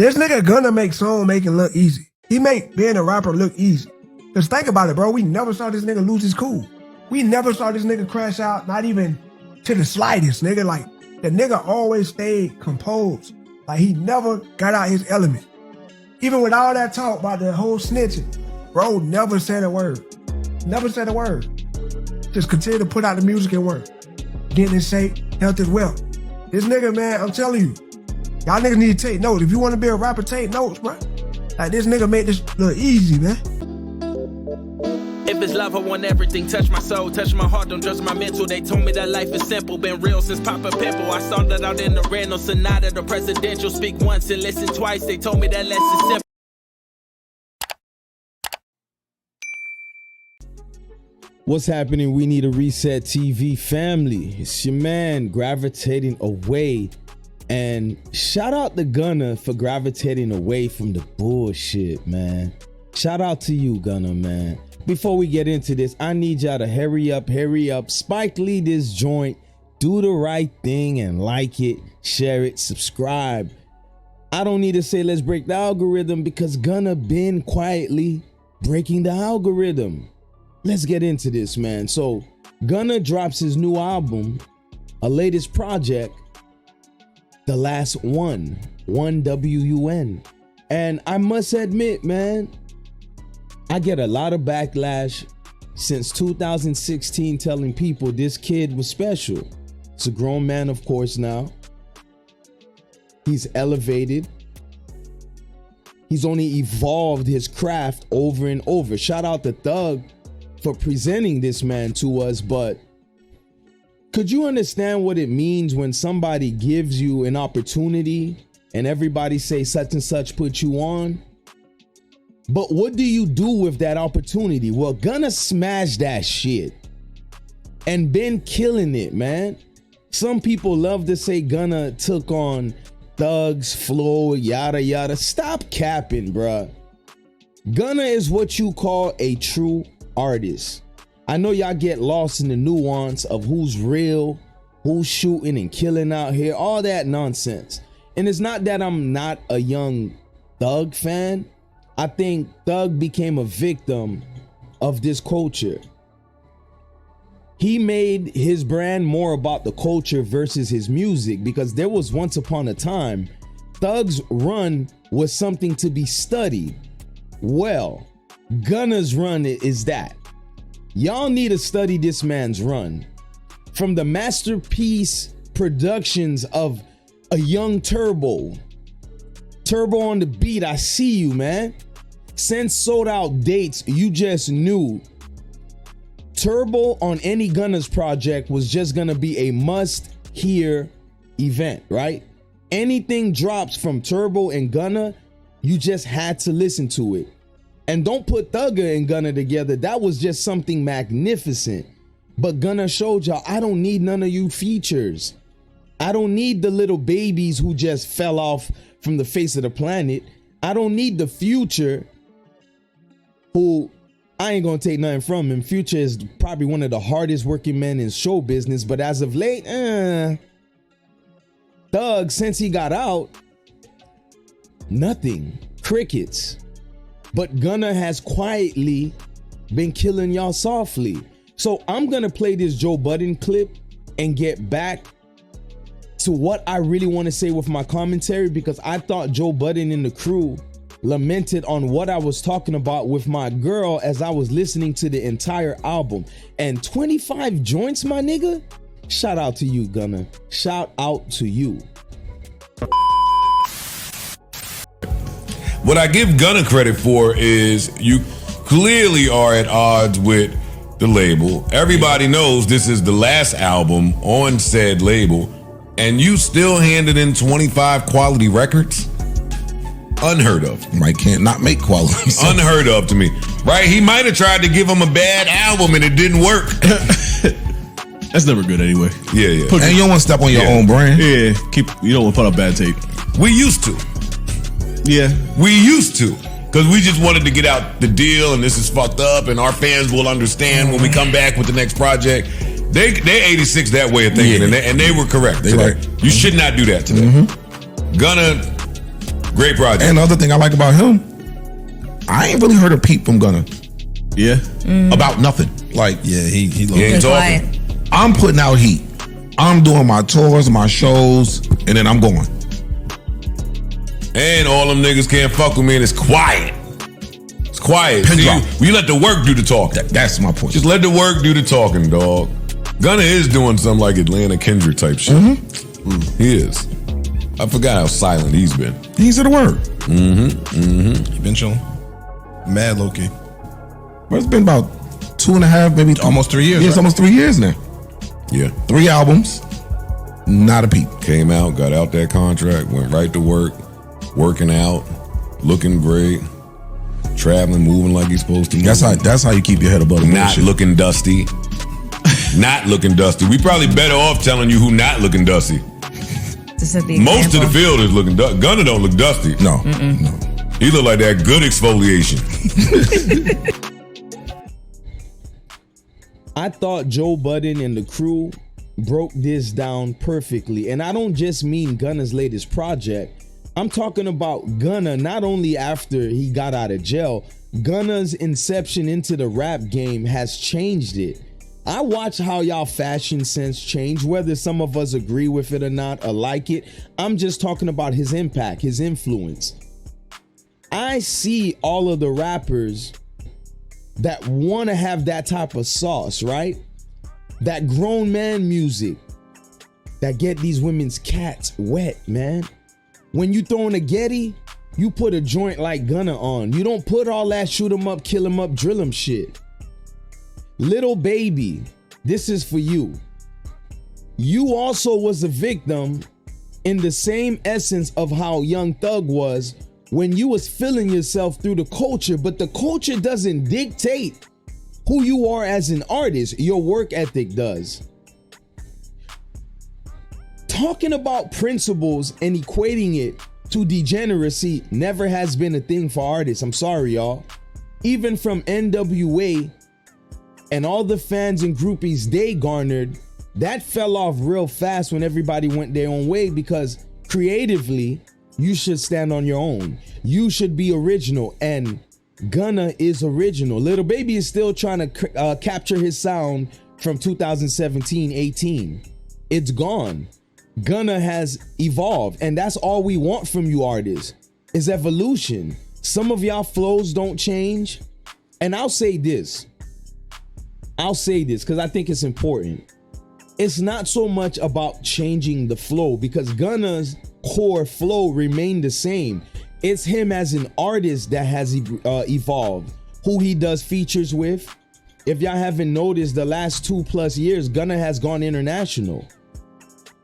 This nigga Gunna make song making look easy. He make being a rapper look easy. Cause think about it, bro. We never saw this nigga lose his cool. We never saw this nigga crash out, not even to the slightest, nigga. Like, the nigga always stayed composed. Like, he never got out his element. Even with all that talk about the whole snitching, bro never said a word. Never said a word. Just continue to put out the music and work. Getting in shape, health is wealth. This nigga, man, I'm telling you, y'all niggas need to take notes. If you want to be a rapper, take notes, bro. Like, this nigga made this look easy, man. If it's love, I want everything. Touch my soul, touch my heart, don't judge my mental. They told me that life is simple, been real since Papa Pimple. I started out in the rental, Sonata, the presidential. Speak once and listen twice. They told me that less is simple. What's happening? We Need a Reset TV family. It's your man gravitating away. And shout out to Gunna for gravitating away from the bullshit, man. Shout out to you, Gunna, man. Before we get into this, I need y'all to hurry up. Spike Lee this joint. Do the right thing and like it, share it, subscribe. I don't need to say let's break the algorithm because Gunna been quietly breaking the algorithm. Let's get into this, man. So Gunna drops his new album, a latest project, The Last One, 1WUN. And I must admit, man, I get a lot of backlash since 2016 telling people this kid was special. It's a grown man, of course, now. He's elevated. He's only evolved his craft over and over. Shout out to Thug for presenting this man to us, but could you understand what it means when somebody gives you an opportunity and everybody say such and such put you on? But what do you do with that opportunity? Well, Gunna smashed that shit and been killing it, man. Some people love to say Gunna took on Thug's flow, yada yada. Stop capping, bruh. Gunna is what you call a true artist. I know y'all get lost in the nuance of who's real, who's shooting and killing out here, all that nonsense. And it's not that I'm not a young Thug fan. I think Thug became a victim of this culture. He made his brand more about the culture versus his music, because there was once upon a time Thug's run was something to be studied. Well, Gunna's run is that. Y'all need to study this man's run. From the masterpiece productions of a young Turbo on the beat, I see you, man. Since Sold Out Dates, you just knew Turbo on any Gunna's project was just gonna be a must-hear event, right? Anything drops from Turbo and Gunna, you just had to listen to it. And don't put Thugger and Gunna together. That was just something magnificent. But Gunna showed y'all, I don't need none of you features. I don't need the little babies who just fell off from the face of the planet. I don't need the Future, who I ain't gonna take nothing from him. Future is probably one of the hardest working men in show business. But as of late, Thug, since he got out, nothing. Crickets. But Gunna has quietly been killing y'all softly. So I'm gonna play this Joe Budden clip and get back to what I really want to say with my commentary, because I thought Joe Budden and the crew lamented on what I was talking about with my girl as I was listening to the entire album. And 25 joints, my nigga? Shout out to you, Gunna. Shout out to you. What I give Gunna credit for is you clearly are at odds with the label. Everybody knows this is the last album on said label, and you still handed in 25 quality records? Unheard of. Right, can't not make quality. So. Unheard of to me. Right? He might have tried to give him a bad album and it didn't work. That's never good anyway. Yeah. And you don't want to step on your own brand. Yeah, you don't want to put up bad tape. We used to. Yeah. We used to. Because we just wanted to get out the deal and this is fucked up and our fans will understand when we come back with the next project. They 86 that way of thinking, and they were correct today. Right. You should not do that today. Gunna, Great project. And the other thing I like about him, I ain't really heard a peep from Gunna. Yeah. About nothing. Like, Yeah, he He ain't talking. I'm putting out heat. I'm doing my tours, my shows, and then I'm going. And all them niggas can't fuck with me, and it's quiet. It's quiet. Pin See, drop. we let the work do the talking. That's my point. Just let the work do the talking, dog. Gunna is doing something like Atlanta Kendrick type shit. He is. I forgot how silent he's been. He said the word. He been chilling. Mad low key. Well, it's been about 2.5, maybe Almost 3 years, Yeah, it's right? almost 3 years now. Yeah. 3 albums, not a peep. Came out, got out that contract, went right to work, working out, looking great, traveling, moving like he's supposed to move. That's how you keep your head above the Not bullshit. looking dusty. Not looking dusty. We probably better off telling you who not looking dusty. To set the Most of the example. field is looking dusty. Gunna don't look dusty. No. He look like that good exfoliation. I thought Joe Budden and the crew broke this down perfectly. And I don't just mean Gunna's latest project. I'm talking about Gunna not only after he got out of jail, Gunna's inception into the rap game has changed it. I watch how y'all fashion sense change, whether some of us agree with it or not or like it. I'm just talking about his impact, his influence. I see all of the rappers that want to have that type of sauce, right? That grown man music that get these women's cats wet, man. When you throwing a Getty, you put a joint like Gunna on. You don't put all that shoot 'em up, kill 'em up, drill 'em shit. Little Baby, this is for you. You also was a victim in the same essence of how Young Thug was when you was feeling yourself through the culture, but the culture doesn't dictate who you are as an artist. Your work ethic does. Talking about principles and equating it to degeneracy never has been a thing for artists. I'm sorry, y'all. Even from NWA and all the fans and groupies they garnered, that fell off real fast when everybody went their own way, because creatively, you should stand on your own. You should be original, and Gunna is original. Little Baby is still trying to capture his sound from 2017-18. It's gone. Gunna has evolved, and that's all we want from you artists, is evolution. Some of y'all flows don't change, and I'll say this because I think it's important. It's not so much about changing the flow, because Gunna's core flow remained the same. It's him as an artist that has evolved. Who he does features with. If y'all haven't noticed, the last 2+ years, Gunna has gone international.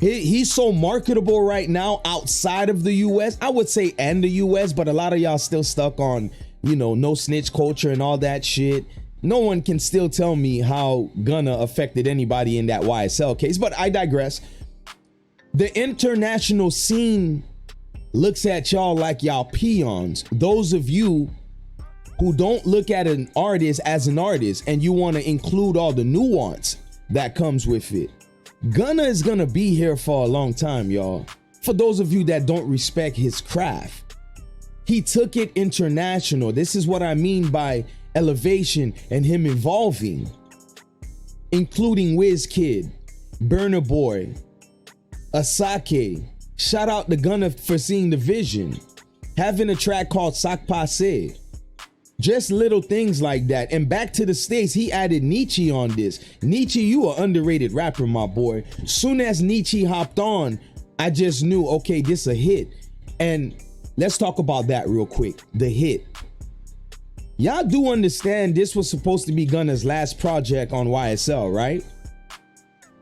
He's so marketable right now outside of the US, I would say, and the US, but a lot of y'all still stuck on, no snitch culture and all that shit. No one can still tell me how Gunna affected anybody in that YSL case, but I digress. The international scene looks at y'all like y'all peons. Those of you who don't look at an artist as an artist and you want to include all the nuance that comes with it. Gunna is gonna be here for a long time, y'all. For those of you that don't respect his craft, he took it international. This is what I mean by elevation and him evolving, including Wizkid, Burna Boy, Asake. Shout out to Gunna for seeing the vision. Having a track called Sac Passe. Just little things like that. And back to the States, he added Nietzsche on this. Nietzsche, you an underrated rapper, my boy. Soon as Nietzsche hopped on, I just knew, okay, this a hit. And let's talk about that real quick. The hit. Y'all do understand this was supposed to be Gunna's last project on YSL, right?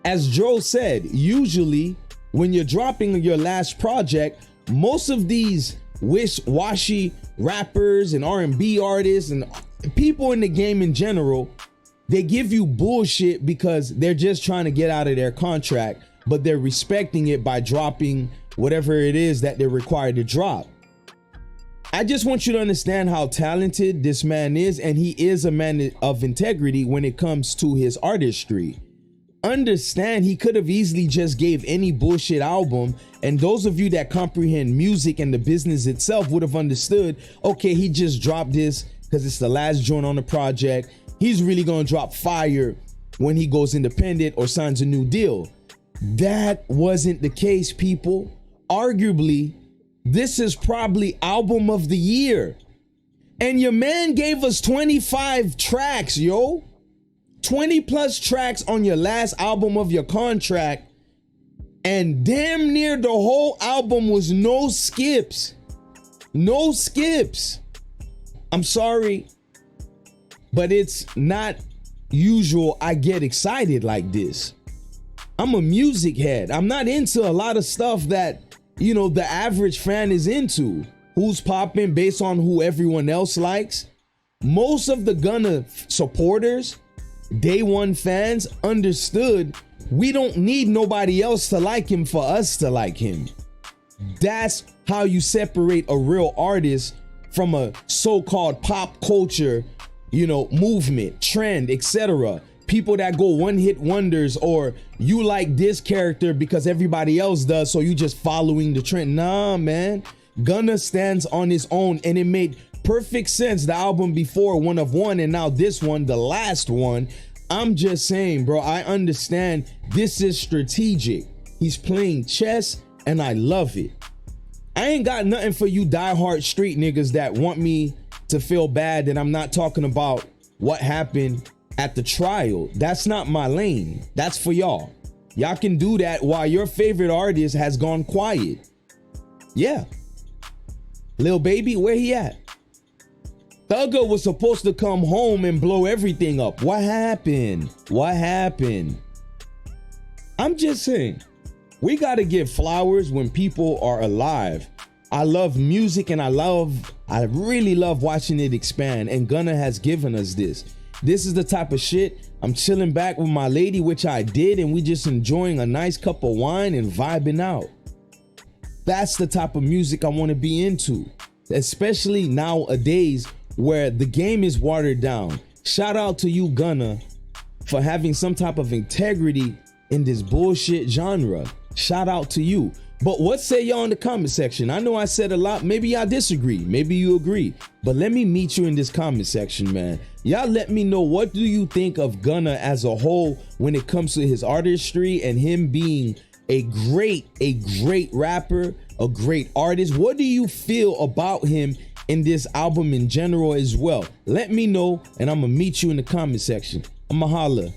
As Joe said, usually when you're dropping your last project, most of these wish-washy rappers and R&B artists and people in the game in general, they give you bullshit because they're just trying to get out of their contract, but they're respecting it by dropping whatever it is that they're required to drop. I just want you to understand how talented this man is, and he is a man of integrity when it comes to his artistry. understand he could have easily just gave any bullshit album, and those of you that comprehend music and the business itself would have understood, okay, he just dropped this because it's the last joint on the project. He's really gonna drop fire when he goes independent or signs a new deal. That wasn't the case, people. Arguably, this is probably album of the year. And your man gave us 25 tracks, yo. 20 plus tracks on your last album of your contract. And damn near the whole album was no skips. No skips. I'm sorry, but it's not usual I get excited like this. I'm a music head. I'm not into a lot of stuff that, you know, the average fan is into. Who's popping based on who everyone else likes. Most of the Gunna supporters, day one fans, understood we don't need nobody else to like him for us to like him. That's how you separate a real artist from a so-called pop culture, you know, movement, trend, etc. People that go one-hit wonders, or you like this character because everybody else does, so you just following the trend. Nah, man. Gunna stands on his own, and it made perfect sense. The album before, One of One, and now this one, the last one. I'm just saying, bro, I understand this is strategic. He's playing chess, and I love it. I ain't got nothing for you diehard street niggas that want me to feel bad that I'm not talking about what happened at the trial. That's not my lane. That's for y'all. Y'all can do that while your favorite artist has gone quiet. Yeah. Lil Baby, where he at? Thugger was supposed to come home and blow everything up. What happened? What happened? I'm just saying, we gotta give flowers when people are alive. I love music, and I really love watching it expand, and Gunna has given us this. This is the type of shit I'm chilling back with my lady, which I did, and we just enjoying a nice cup of wine and vibing out. That's the type of music I want to be into, especially nowadays where the game is watered down. Shout out to you, Gunna, for having some type of integrity in this bullshit genre. Shout out to you. But what say y'all in the comment section? I know I said a lot. Maybe y'all disagree. Maybe you agree. But let me meet you in this comment section, man. Y'all let me know, what do you think of Gunna as a whole when it comes to his artistry and him being a great rapper, a great artist? What do you feel about him in this album in general as well? Let me know, and I'm gonna meet you in the comment section. I'ma holla.